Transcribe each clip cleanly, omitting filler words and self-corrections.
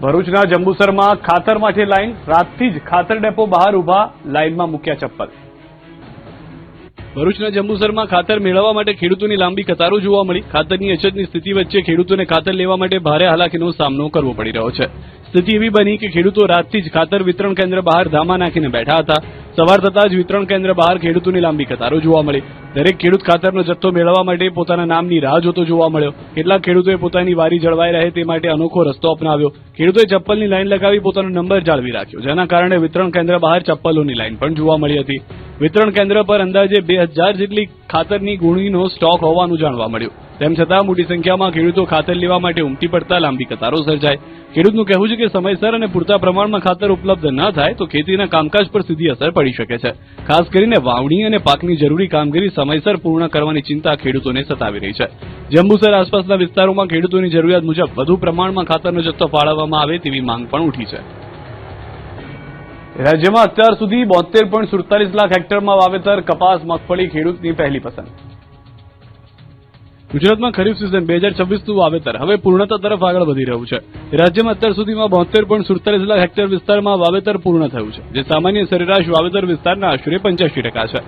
ભરૂચના જંબુસરમાં ખાતર માટે લાઈન, રાતથી જ ખાતર ડેપો બહાર ઉભા, લાઈનમાં મૂક્યા ચપ્પલ. ભરૂચના જંબુસરમાં ખાતર મેળવવા માટે ખેડૂતોની લાંબી કતારો જોવા મળી. ખાતરની અછતની સ્થિતિ વચ્ચે ખેડૂતોને ખાતર લેવા માટે ભારે હાલાકીનો સામનો કરવો પડી રહ્યો છે. સ્થિતિ એવી બની કે ખેડૂતો રાતથી જ ખાતર વિતરણ કેન્દ્ર બહાર ધામા નાખીને બેઠા હતા. સવાર થતાં જ વિતરણ કેન્દ્ર બહાર ખેડૂતોની લાંબી કતારો જોવા મળી. દરેક ખેડૂત ખાતરનો જથ્થો મેળવવા માટે પોતાના નામની રાહ જોતો જોવા મળ્યો. કેટલાક ખેડૂતોએ પોતાની વારી જળવાઈ રહે તે માટે અનોખો રસ્તો અપનાવ્યો. ખેડૂતોએ ચપ્પલની લાઈન લગાવી પોતાનો નંબર જાળવી રાખ્યો, જેના કારણે વિતરણ કેન્દ્ર બહાર ચપ્પલોની લાઈન પણ જોવા મળી હતી. વિતરણ કેન્દ્ર પર અંદાજે 2000 જેટલી ખાતરની ગુણીનો સ્ટોક હોવાનું જાણવા મળ્યું. તેમ છતાં મોટી સંખ્યામાં ખેડૂતો ખાતર લેવા માટે ઉમટી પડતા લાંબી કતારો સર્જાય. ખેડૂતનું કહેવું છે કે સમયસર અને પૂરતા પ્રમાણમાં ખાતર ઉપલબ્ધ ન થાય તો ખેતીના કામકાજ પર સીધી અસર પડી શકે છે. ખાસ કરીને વાવણી અને પાકની જરૂરી કામગીરી સમયસર પૂર્ણ કરવાની ચિંતા ખેડૂતોને સતાવી રહી છે. જંબુસર આસપાસના વિસ્તારોમાં ખેડૂતોની જરૂરિયાત મુજબ વધુ પ્રમાણમાં ખાતરનો જથ્થો ફાળવવામાં આવે તેવી માંગ પણ ઉઠી છે. રાજ્યમાં અત્યાર સુધી 72.47 લાખ હેક્ટરમાં વાવેતર, કપાસ, મગફળી ખેડૂતની પહેલી પસંદ. ગુજરાતમાં ખરીફ સિઝન 2026નું વાવેતર હવે પૂર્ણતા તરફ આગળ વધી રહ્યું છે. રાજ્યમાં અત્યાર સુધીમાં 72.47 લાખ હેક્ટર વિસ્તારમાં વાવેતર પૂર્ણ થયું છે, જે સામાન્ય સરેરાશ વાવેતર વિસ્તારના આશરે 85% છે.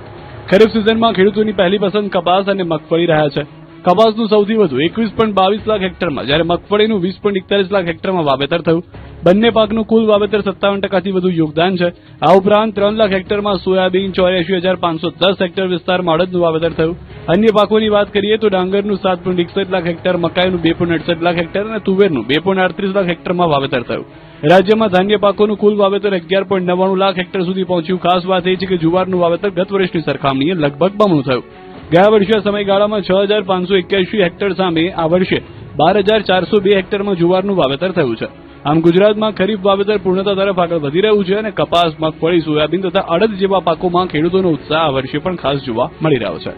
ખરીફ સિઝનમાં ખેડૂતોની પહેલી પસંદ કપાસ અને મગફળી રહ્યા છે. કપાસનું સૌથી વધુ 21.22 લાખ હેક્ટરમાં, જ્યારે મગફળીનું 20.41 લાખ હેક્ટરમાં વાવેતર થયું. બંને પાકનું કુલ વાવેતર 57%થી વધુ યોગદાન છે. આ ઉપરાંત 3 લાખ હેક્ટરમાં સોયાબીન, 84,510 હેક્ટર વિસ્તારમાં અડદનું વાવેતર થયું. અન્ય પાકોની વાત કરીએ તો ડાંગરનું 7.61 લાખ હેક્ટર, મકાઈનું 2.68 લાખ હેક્ટર અને તુવેરનું 2.38 લાખ હેક્ટરમાં વાવેતર થયું. રાજ્યમાં ધાન્ય પાકોનું કુલ વાવેતર 11.99 લાખ હેક્ટર સુધી પહોંચ્યું. ખાસ વાત એ છે કે જુવારનું વાવેતર ગત વર્ષની સરખામણીએ લગભગ બમણું થયું. ગયા વર્ષે સમયગાળામાં 6,581 હેક્ટર સામે આ વર્ષે 12,402 હેક્ટરમાં જુવારનું વાવેતર થયું છે. આમ ગુજરાતમાં ખરીફ વાવેતર પૂર્ણતા તરફ આગળ વધી રહ્યું છે અને કપાસ, મગફળી, સોયાબીન તથા અડદ જેવા પાકોમાં ખેડૂતોનો ઉત્સાહ આ વર્ષે પણ ખાસ જોવા મળી રહ્યો છે.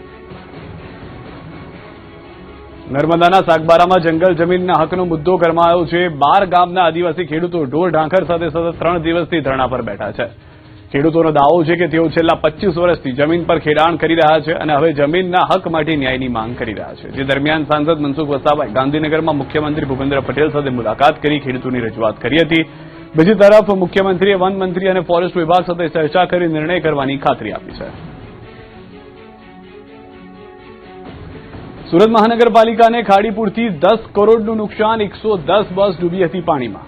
નર્મદાના સાગબારામાં જંગલ જમીનના હકનો મુદ્દો ગરમાયો છે. 12 ગામના આદિવાસી ખેડૂતો ઢોર ઢાંખર સાથે સતત 3 દિવસથી ધરણા પર બેઠા છે. ખેડૂતોનો દાવો છે કે તેઓ છેલ્લા 25 વર્ષથી જમીન પર ખેડાણ કરી રહ્યા છે અને હવે જમીનના હક માટે ન્યાયની માંગ કરી રહ્યા છે. જે દરમિયાન સાંસદ મનસુખ વસાવાએ ગાંધીનગરમાં મુખ્યમંત્રી ભૂપેન્દ્ર પટેલ સાથે મુલાકાત કરી ખેડૂતોની રજૂઆત કરી હતી. બીજી તરફ મુખ્યમંત્રીએ વન મંત્રી અને ફોરેસ્ટ વિભાગ સાથે ચર્ચા કરી નિર્ણય કરવાની ખાતરી આપી છે. સુરત મહાનગરપાલિકાને ખાડીપુરથી 10 કરોડનું નુકસાન, 110 બસ ડૂબી હતી પાણીમાં.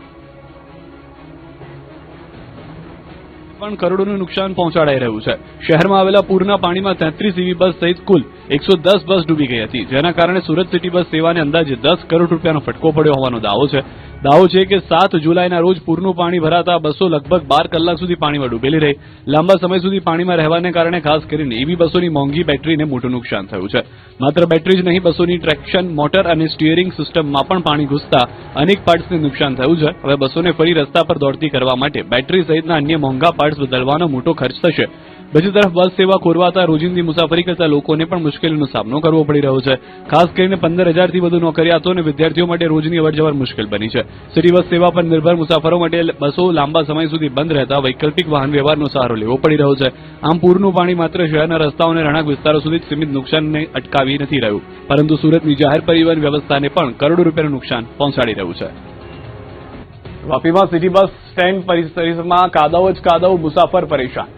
પણ કરોડોનું નુકસાન પહોંચાડાઈ રહ્યું છે. શહેરમાં આવેલા પૂરના પાણીમાં 33 ઈવી બસ સહિત કુલ 110 બસ ડૂબી ગઈ હતી, જેના કારણે સુરત સિટી બસ સેવાને અંદાજે 10 કરોડ રૂપિયાનો ફટકો પડ્યો હોવાનો દાવો છે. દાવો છે કે 7 જુલાઈના રોજ પૂરનું પાણી ભરાતા બસો લગભગ 12 કલાક સુધી પાણીમાં ડૂબેલી રહી. લાંબા સમય સુધી પાણીમાં રહેવાને કારણે ખાસ કરીને ઈવી બસોની મોંઘી બેટરીને મોટું નુકસાન થયું છે. માત્ર બેટરી જ નહીં, બસોની ટ્રેક્શન, મોટર અને સ્ટીયરિંગ સિસ્ટમમાં પણ પાણી ઘૂસતા અનેક પાર્ટ્સને નુકસાન થયું છે. હવે બસોને ફરી રસ્તા પર દોડતી કરવા માટે બેટરી સહિતના અન્ય મોંઘા પાર્ટ્સ બદલવાનો મોટો ખર્ચ થશે. બીજી તરફ બસ સેવા ખોરવાતા રોજિંદી મુસાફરી કરતા લોકોને પણ મુશ્કેલીનો સામનો કરવો પડી રહ્યો છે. ખાસ કરીને 15,000થી વધુ નોકરિયાતો અને વિદ્યાર્થીઓ માટે રોજની અવરજવર મુશ્કેલ બની છે. સિટી બસ સેવા પર નિર્ભર મુસાફરો માટે બસો લાંબા સમય સુધી બંધ રહેતા વૈકલ્પિક વાહન વ્યવહારનો સહારો લેવો પડી રહ્યો છે. આમ પૂરનું પાણી માત્ર શહેરના રસ્તાઓ અને રહેણાંક વિસ્તારો સુધી જ સીમિત નુકસાનને અટકાવી નથી રહ્યું, પરંતુ સુરતની જાહેર પરિવહન વ્યવસ્થાને પણ કરોડો રૂપિયાનું નુકસાન પહોંચાડી રહ્યું છે. વાપીમાં સિટી બસ સ્ટેન્ડ પરિસરમાં કાદવ જ કાદવ, મુસાફર પરેશાન.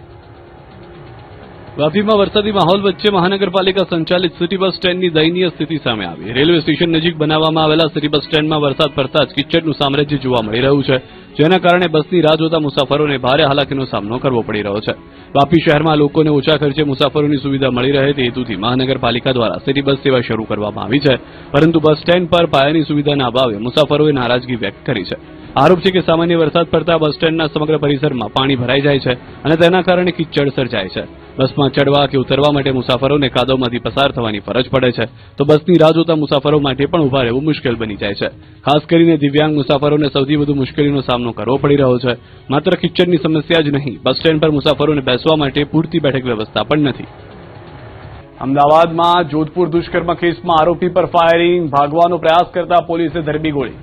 વાપીમાં વરસાદી માહોલ વચ્ચે મહાનગરપાલિકા સંચાલિત સિટી બસ સ્ટેન્ડની દયનીય સ્થિતિ સામે આવી. રેલવે સ્ટેશન નજીક બનાવવામાં આવેલા સિટી બસ સ્ટેન્ડમાં વરસાદ પડતા જ કિચડનું સામ્રાજ્ય જોવા મળી રહ્યું છે, જેના કારણે બસની રાહ જોતા મુસાફરોને ભારે હાલાકીનો સામનો કરવો પડી રહ્યો છે. વાપી શહેરમાં લોકોને ઓછા ખર્ચે મુસાફરોની સુવિધા મળી રહે તે હેતુથી મહાનગરપાલિકા દ્વારા સિટી બસ સેવા શરૂ કરવામાં આવી છે, પરંતુ બસ સ્ટેન્ડ પર પાયાની સુવિધાના અભાવે મુસાફરોએ નારાજગી વ્યક્ત કરી છે. આરોપ છે કે સામાન્ય વરસાદ પડતા બસ સ્ટેન્ડના સમગ્ર પરિસરમાં પાણી ભરાઈ જાય છે અને તેના કારણે કિચડ સર્જાય છે. બસમાં ચડવા કે ઉતરવા માટે મુસાફરોને કાદવમાંથી પસાર થવાની ફરજ પડે છે, તો બસની રાહ જોતા મુસાફરો માટે પણ ઉભા રહેવું મુશ્કેલ બની જાય છે. ખાસ કરીને દિવ્યાંગ મુસાફરોને સૌથી વધુ મુશ્કેલીનો સામનો કરવો પડી રહ્યો છે. માત્ર કિચડની સમસ્યા જ નહીં, બસ સ્ટેન્ડ પર મુસાફરોને બેસવા માટે પૂરતી બેઠક વ્યવસ્થા પણ નથી. અમદાવાદમાં જોધપુર દુષ્કર્મ કેસમાં આરોપી પર ફાયરિંગ, ભાગવાનો પ્રયાસ કરતા પોલીસે ધરબી ગોળી.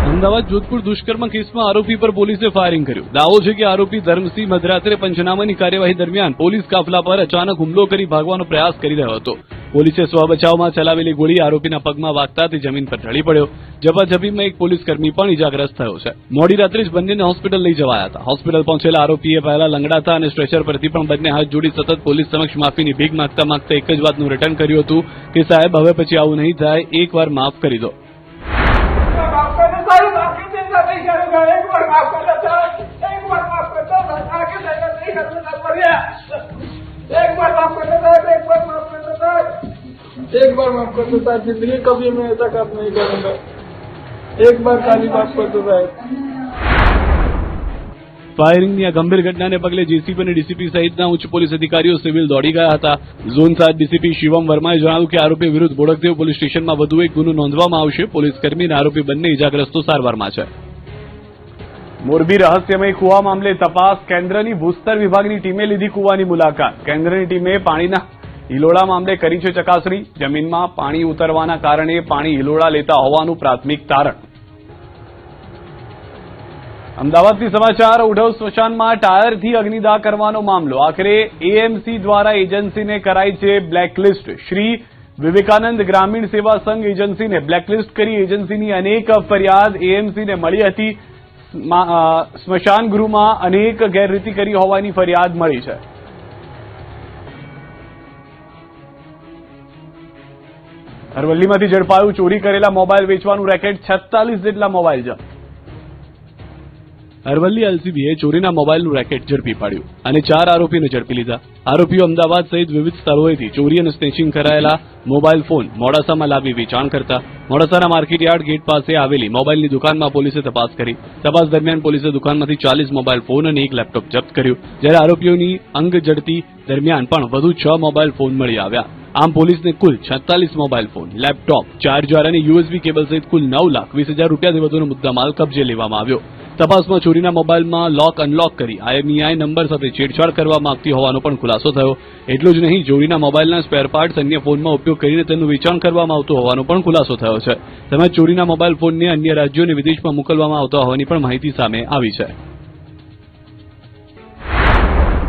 અમદાવાદ જોધપુર દુષ્કર્મ કેસમાં આરોપી પર પોલીસે ફાયરિંગ કર્યું. દાવો છે કે આરોપી ધર્મસિંહ મધરાત્રે પંચનામાની કાર્યવાહી દરમિયાન પોલીસ કાફલા પર અચાનક હુમલો કરી ભાગવાનો પ્રયાસ કરી રહ્યો હતો. પોલીસે સ્વબચાવમાં ચલાવેલી ગોળી આરોપીના પગમાં વાગતા તે જમીન પર ઢળી પડ્યો. ઝપાઝપીમાં એક પોલીસકર્મી પણ ઇજાગ્રસ્ત થયો છે. મોડી રાત્રે જ બંનેને હોસ્પિટલ લઈ જવાયા હતા. હોસ્પિટલ પહોંચેલા આરોપીએ પહેલા લંગડાતા અને સ્ટ્રેચર પરથી પણ બંને હાથ જોડી સતત પોલીસ સમક્ષ માફીની ભીખ માંગતા એક જ વાતનું રિટર્ન કર્યું હતું કે સાહેબ હવે પછી આવું નહીં થાય, એકવાર માફ કરી દો. एक बार माफ कर दो साहब, जिंदगी कभी मैं ऐसा काम नहीं करूंगा. एक बार खाली माफ कर दो साहब. ફાયરિંગની આ ગંભીર ઘટનાને પગલે જેસીપી અને ડીસીપી સહિતના ઉચ્ચ પોલીસ અધિકારીઓ સિવિલ દોડી ગયા હતા. ઝોન 7 ડીસીપી શિવમ વર્માએ જણાવ્યું કે આરોપી વિરુદ્ધ બોડકદેવ પોલીસ સ્ટેશનમાં વધુ એક ગુનો નોંધવામાં આવશે. પોલીસકર્મી અને આરોપી બંને ઇજાગ્રસ્તો સારવારમાં છે. મોરબી રહસ્યમય કુવા મામલે તપાસ. કેન્દ્રની ભૂસ્તર વિભાગની ટીમે લીધી કુવાની મુલાકાત. કેન્દ્રની ટીમે પાણીના હિલોળા મામલે કરી છે ચકાસણી. જમીનમાં પાણી ઉતરવાના કારણે પાણી હિલોળા લેતા હોવાનું પ્રાથમિક તારણ. અમદાવાદથી સમાચાર. ઉઢવ સ્મશાનમાં ટાયરથી અગ્નિદાહ કરવાનો મામલો. આખરે એએમસી દ્વારા એજન્સીને કરાઈ છે બ્લેકલિસ્ટ. શ્રી વિવેકાનંદ ગ્રામીણ સેવા સંઘ એજન્સીને બ્લેકલિસ્ટ કરી એજન્સીની અનેક ફરિયાદ એએમસીને મળી હતી. સ્મશાન ગૃહમાં અનેક ગેરરીતિ કરી હોવાની ફરિયાદ મળી છે. અરવલ્લીમાંથી ઝડપાયું ચોરી કરેલા મોબાઈલ વેચવાનું રેકેટ. 46 જેટલા મોબાઈલ જપ્ત. અરવલ્લી એલસીબીએ ચોરીના મોબાઈલનું રેકેટ ઝડપી પાડ્યું અને 4 આરોપીને ઝડપી લીધા. આરોપીઓ અમદાવાદ સહિત વિવિધ સ્થળોએથી ચોરી અને સ્નેચિંગ કરાયેલા મોબાઈલ ફોન મોડાસામાં લાવી વેચાણ કરતા. મોડાસાના માર્કેટયાર્ડ ગેટ પાસે આવેલી મોબાઈલની દુકાનમાં પોલીસે તપાસ કરી. તપાસ દરમિયાન પોલીસે દુકાનમાંથી 40 મોબાઈલ ફોન અને એક લેપટોપ જપ્ત કર્યું. જ્યારે આરોપીઓની અંગ ઝડપી દરમિયાન પણ વધુ 6 મોબાઈલ ફોન મળી આવ્યા. આમ પોલીસને કુલ 46 મોબાઈલ ફોન, લેપટોપ, ચાર્જર અને યુએસબી કેબલ સહિત કુલ 9,20,000 રૂપિયાથી વધુનો મુદ્દામાલ કબજે લેવામાં આવ્યો. તપાસમાં ચોરીના મોબાઈલમાં લોક અનલોક કરી IMEI નંબર સાથે છેડછાડ કરવામાં આવતી હોવાનો પણ ખુલાસો થયો. એટલું જ નહીં, ચોરીના મોબાઈલના સ્પેર પાર્ટ્સ અન્ય ફોનમાં ઉપયોગ કરીને તેનું વેચાણ કરવામાં આવતું હોવાનો પણ ખુલાસો થયો છે. તેમજ ચોરીના મોબાઈલ ફોનને અન્ય રાજ્યો અને વિદેશમાં મોકલવામાં આવતા હોવાની પણ માહિતી સામે આવી છે.